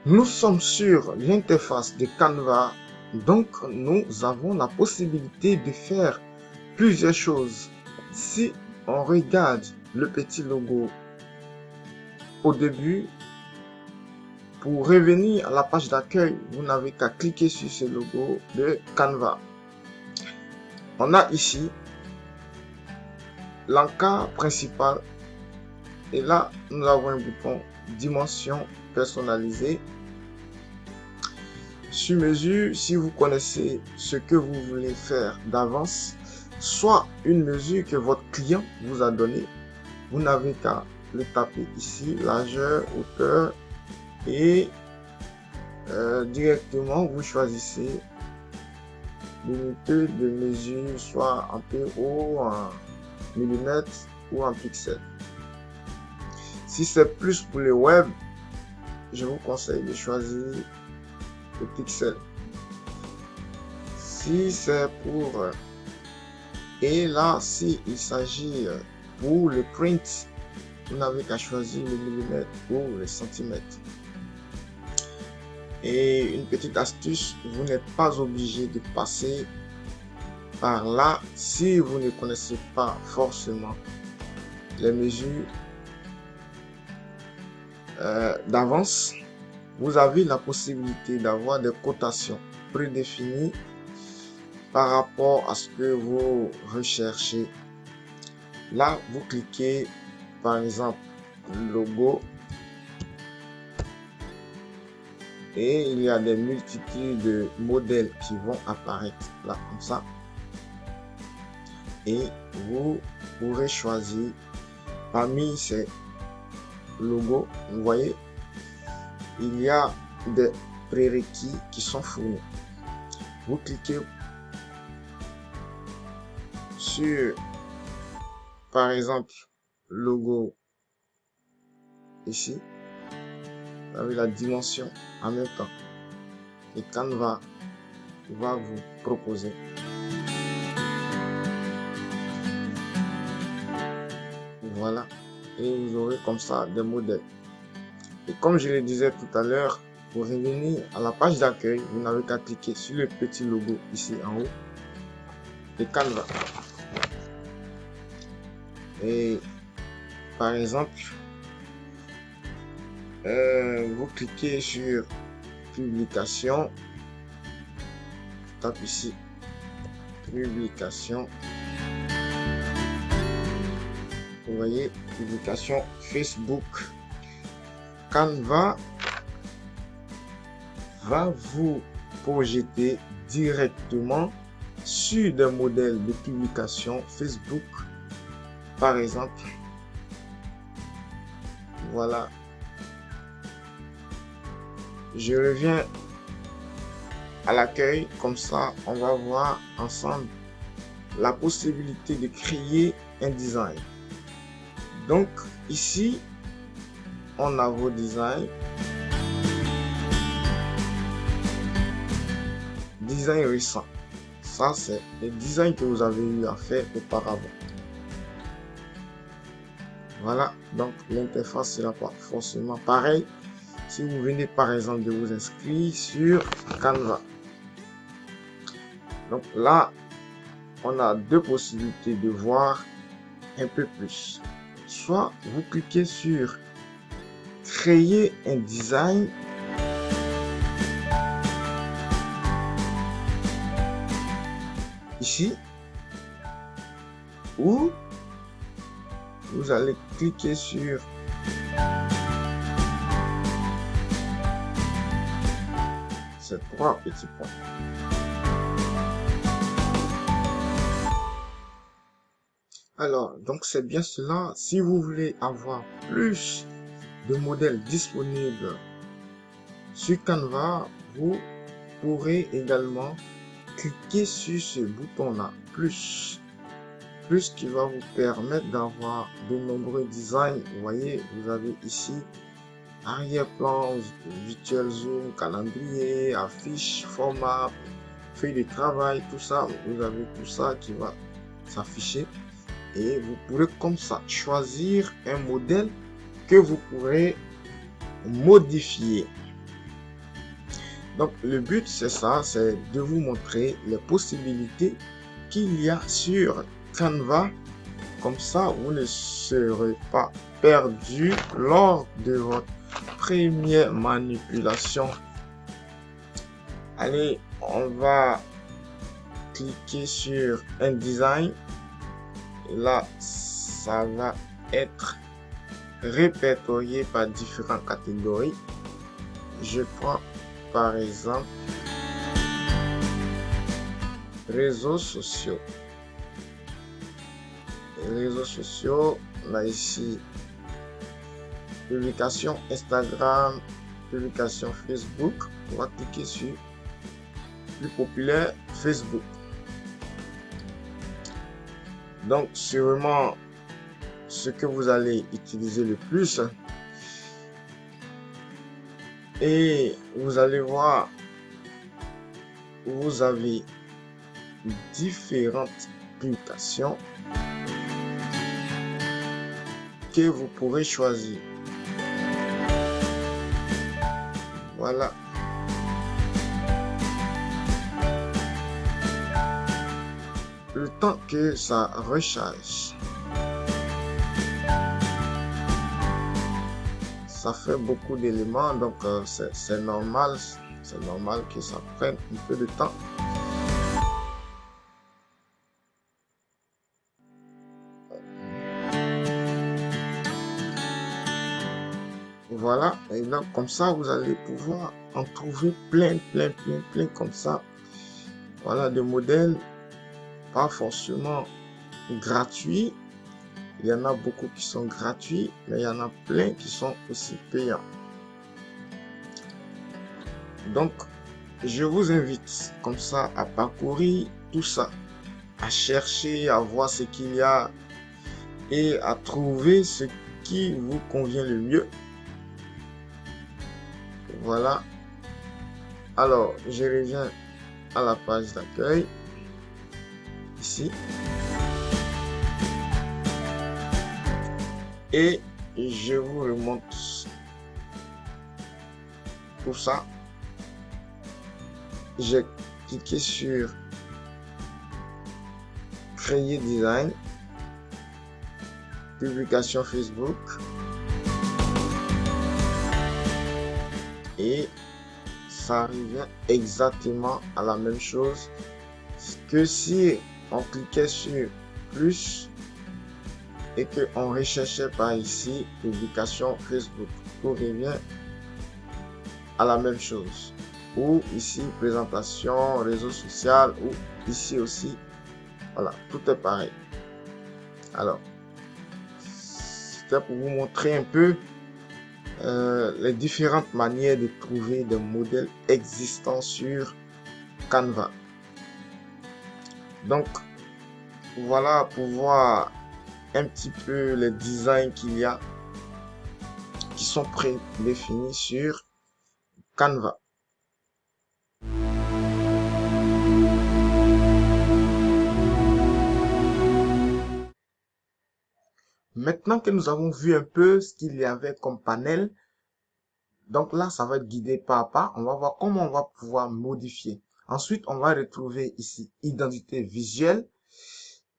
Nous sommes sur l'interface de Canva, donc nous avons la possibilité de faire plusieurs choses. Si on regarde le petit logo au début, pour revenir à la page d'accueil, vous n'avez qu'à cliquer sur ce logo de Canva. On a ici l'encart principal et là nous avons un bouton dimension personnalisée sur mesure. Si vous connaissez ce que vous voulez faire d'avance, soit une mesure que votre client vous a donnée, vous n'avez qu'à le taper ici, largeur, hauteur, et directement vous choisissez l'unité de mesure, soit en PO, en millimètres ou en pixels. Si c'est plus pour le web, je vous conseille de choisir le pixel. Si c'est pour et là, si il s'agit pour le print, vous n'avez qu'à choisir le millimètre ou le centimètre. Et une petite astuce, vous n'êtes pas obligé de passer par là si vous ne connaissez pas forcément les mesures d'avance. Vous avez la possibilité d'avoir des cotations prédéfinies par rapport à ce que vous recherchez. Là, vous cliquez par exemple logo et il y a des multitudes de modèles qui vont apparaître là comme ça, et vous pourrez choisir parmi ces logos. Vous voyez, il y a des prérequis qui sont fournis. Vous cliquez sur par exemple logo ici, vous avez la dimension en même temps et Canva va vous proposer. Voilà, et vous aurez comme ça des modèles. Et comme je le disais tout à l'heure, pour revenir à la page d'accueil, vous n'avez qu'à cliquer sur le petit logo ici en haut de Canva. Et par exemple, vous cliquez sur publication, tape ici publication, vous voyez publication Facebook. Canva va vous projeter directement sur des modèles de publication Facebook. Par exemple, voilà, je reviens à l'accueil, comme ça on va voir ensemble la possibilité de créer un design. Donc ici on a vos designs, design récent, ça c'est les designs que vous avez eu à faire auparavant. Voilà, donc l'interface sera pas forcément pareil si vous venez par exemple de vous inscrire sur Canva. Donc là, on a deux possibilités de voir un peu plus. Soit vous cliquez sur créer un design, ici, ou vous allez cliquer sur ces trois petits points. Alors, donc c'est bien cela. Si vous voulez avoir plus de modèles disponibles sur Canva, vous pourrez également cliquer sur ce bouton-là, plus qui va vous permettre d'avoir de nombreux designs. Vous voyez, vous avez ici arrière-plan, virtual zoom, calendrier, affiche, format, feuille de travail, tout ça. Vous avez tout ça qui va s'afficher et vous pourrez comme ça choisir un modèle que vous pourrez modifier. Donc, le but, c'est ça, c'est de vous montrer les possibilités qu'il y a sur Canva. Comme ça, vous ne serez pas perdu lors de votre première manipulation. Allez, on va cliquer sur un design. Et là, ça va être répertorié par différentes catégories. Je prends par exemple réseaux sociaux. Réseaux sociaux, là ici, publication Instagram, publication Facebook. On va cliquer sur plus populaire, Facebook. Donc, c'est vraiment ce que vous allez utiliser le plus. Et vous allez voir, vous avez différentes publications que vous pourrez choisir. Voilà. Le temps que ça recharge, ça fait beaucoup d'éléments, donc c'est normal que ça prenne un peu de temps. Voilà, et donc comme ça vous allez pouvoir en trouver plein comme ça. Voilà, de modèles pas forcément gratuits. Il y en a beaucoup qui sont gratuits, mais il y en a plein qui sont aussi payants. Donc, je vous invite comme ça à parcourir tout ça, à chercher, à voir ce qu'il y a et à trouver ce qui vous convient le mieux. Voilà. Alors, je reviens à la page d'accueil. Ici. Et je vous remonte tout ça. J'ai cliqué sur créer design, publication Facebook. Et ça revient exactement à la même chose que si on cliquait sur plus et que on recherchait par ici publication Facebook. Tout revient à la même chose. Ou ici présentation, réseau social, ou ici aussi. Voilà, tout est pareil. Alors, c'était pour vous montrer un peu les différentes manières de trouver des modèles existants sur Canva. Donc, voilà pour voir un petit peu les designs qu'il y a qui sont prédéfinis sur Canva. Maintenant que nous avons vu un peu ce qu'il y avait comme panel, donc là, ça va être guidé pas à pas. On va voir comment on va pouvoir modifier. Ensuite, on va retrouver ici identité visuelle.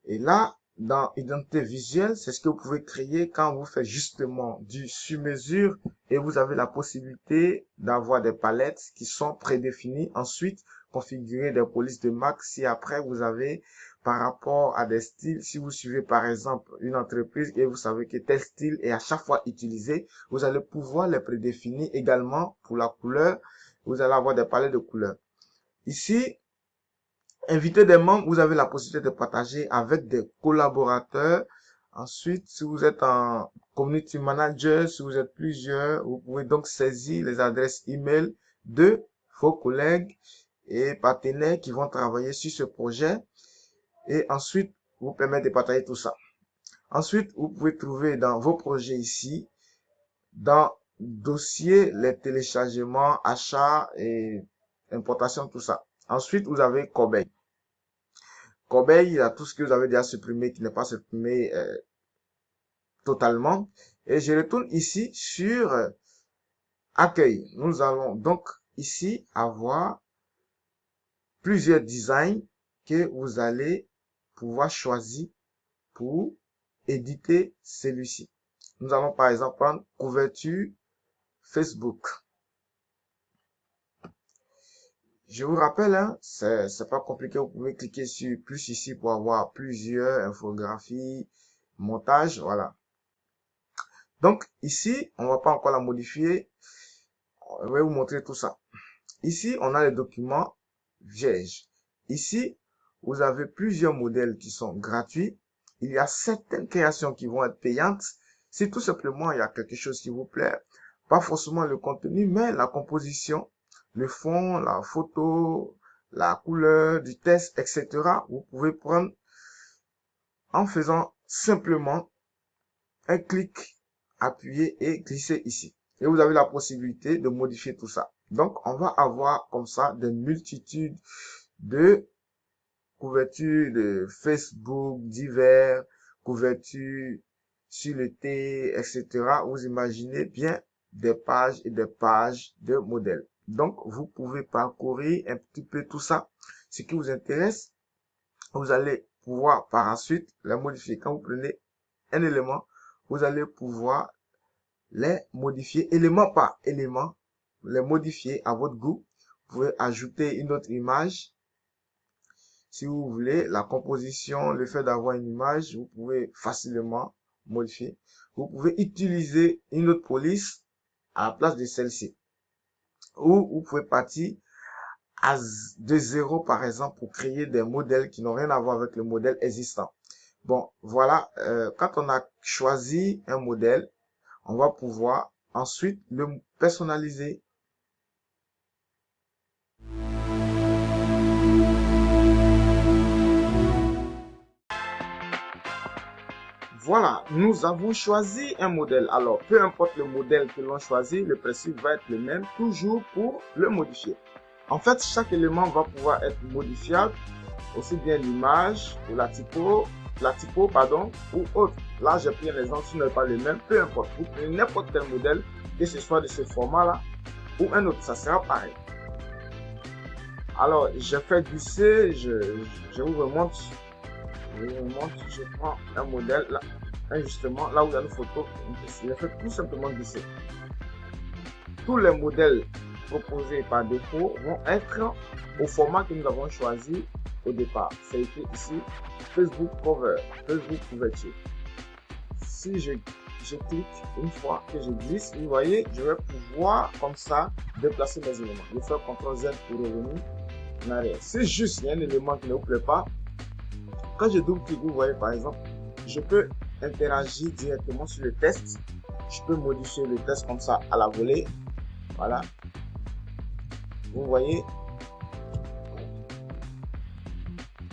Et là, dans identité visuelle, c'est ce que vous pouvez créer quand vous faites justement du sur-mesure et vous avez la possibilité d'avoir des palettes qui sont prédéfinies. Ensuite, configurer des polices de marque si après vous avez par rapport à des styles, si vous suivez par exemple une entreprise et vous savez que tel style est à chaque fois utilisé, vous allez pouvoir les prédéfinir également pour la couleur. Vous allez avoir des palettes de couleurs. Ici, inviter des membres, vous avez la possibilité de partager avec des collaborateurs. Ensuite, si vous êtes un community manager, si vous êtes plusieurs, vous pouvez donc saisir les adresses email de vos collègues et partenaires qui vont travailler sur ce projet. Et ensuite, vous permettre de partager tout ça. Ensuite, vous pouvez trouver dans vos projets ici, dans dossier, les téléchargements, achats et importation, tout ça. Ensuite, vous avez Corbeil. Corbeil, il y a tout ce que vous avez déjà supprimé qui n'est pas supprimé totalement. Et je retourne ici sur accueil. Nous allons donc ici avoir plusieurs designs que vous allez pouvoir choisir pour éditer celui-ci. Nous allons par exemple prendre couverture Facebook. Je vous rappelle, hein, c'est pas compliqué, vous pouvez cliquer sur plus ici pour avoir plusieurs infographies, montage, voilà. Donc ici, on va pas encore la modifier, je vais vous montrer tout ça. Ici, on a les documents vierges. Ici, vous avez plusieurs modèles qui sont gratuits. Il y a certaines créations qui vont être payantes. Si tout simplement il y a quelque chose qui vous plaît, pas forcément le contenu, mais la composition, le fond, la photo, la couleur du texte, etc. Vous pouvez prendre en faisant simplement un clic, appuyer et glisser ici. Et vous avez la possibilité de modifier tout ça. Donc, on va avoir comme ça des multitudes de couvertures de Facebook divers, couvertures sur le thé, etc. Vous imaginez bien des pages et des pages de modèles. Donc, vous pouvez parcourir un petit peu tout ça. Ce qui vous intéresse, vous allez pouvoir par la suite les modifier. Quand vous prenez un élément, vous allez pouvoir les modifier élément par élément, les modifier à votre goût. Vous pouvez ajouter une autre image. Si vous voulez, la composition, le fait d'avoir une image, vous pouvez facilement modifier. Vous pouvez utiliser une autre police à la place de celle-ci. Ou vous pouvez partir de zéro, par exemple, pour créer des modèles qui n'ont rien à voir avec le modèle existant. Bon, voilà, quand on a choisi un modèle, on va pouvoir ensuite le personnaliser. Voilà, nous avons choisi un modèle. Alors, peu importe le modèle que l'on choisit, le principe va être le même, toujours pour le modifier. En fait, chaque élément va pouvoir être modifiable, aussi bien l'image ou la typo, ou autre. Là, j'ai pris un exemple, ce n'est pas le même, peu importe. Vous prenez n'importe quel modèle, que ce soit de ce format-là ou un autre, ça sera pareil. Alors, j'ai fait glisser, je vous remonte. Je prends un modèle là, justement là où il y a une photo, je fais tout simplement glisser. Tous les modèles proposés par défaut vont être au format que nous avons choisi au départ. C'est écrit ici Facebook Cover, Facebook Couverture. Si je clique une fois que je glisse, vous voyez, je vais pouvoir comme ça déplacer mes éléments. Je fais CTRL Z pour revenir en arrière. Si juste il y a un élément qui ne vous plaît pas, quand je double-clique, vous voyez par exemple, je peux interagir directement sur le texte. Je peux modifier le texte comme ça à la volée. Voilà. Vous voyez.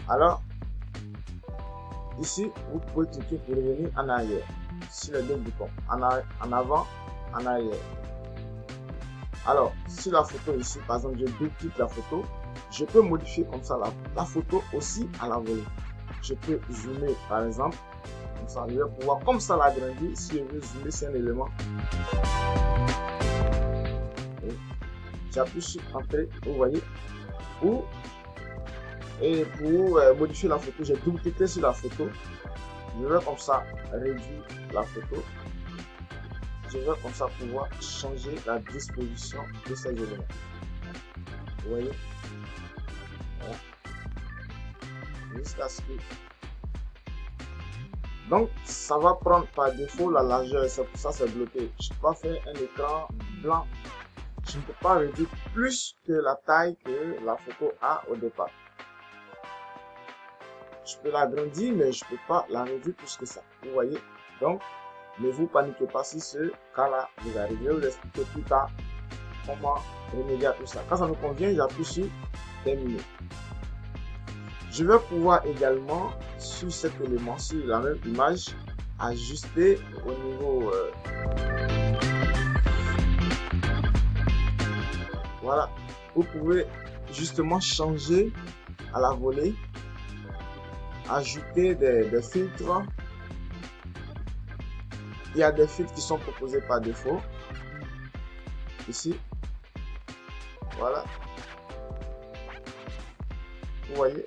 Alors, ici, vous pouvez cliquer pour revenir en arrière. Sur les deux boutons. En avant, en arrière. Alors, sur la photo ici, par exemple, je double-clique la photo. Je peux modifier comme ça la photo aussi à la volée. Je peux zoomer par exemple, comme ça, je vais pouvoir comme ça l'agrandir si je veux zoomer sur un élément. J'appuie sur Entrée, vous voyez. Et pour modifier la photo, j'ai double-cliqué sur la photo. Je vais comme ça réduire la photo. Je vais comme ça pouvoir changer la disposition de ces éléments. Vous voyez. Voilà. Jusqu'à ce que... Donc, ça va prendre par défaut la largeur, c'est pour ça c'est bloqué. Je ne peux pas faire un écran blanc. Je ne peux pas réduire plus que la taille que la photo a au départ. Je peux l'agrandir, mais je ne peux pas la réduire plus que ça. Vous voyez? Donc, ne vous paniquez pas si ce cas-là vous arrive. Je vais vous expliquer plus tard comment remédier à tout ça. Quand ça me convient, j'appuie sur Terminer. Je vais pouvoir également, sur cet élément, sur la même image, ajuster au niveau... Voilà, vous pouvez justement changer à la volée, ajouter des filtres. Il y a des filtres qui sont proposés par défaut. Ici. Voilà. Vous voyez,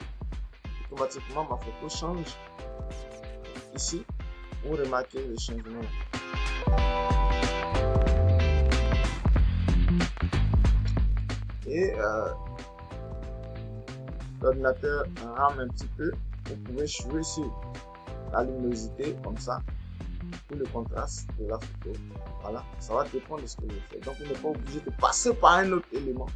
automatiquement ma photo change. Ici, vous remarquez le changement. Et l'ordinateur rame un petit peu. Vous pouvez jouer sur la luminosité comme ça, ou le contraste de la photo. Voilà, ça va dépendre de ce que vous faites. Donc, vous n'êtes pas obligé de passer par un autre élément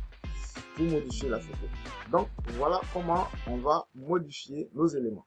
pour modifier la photo. Donc, voilà comment on va modifier nos éléments.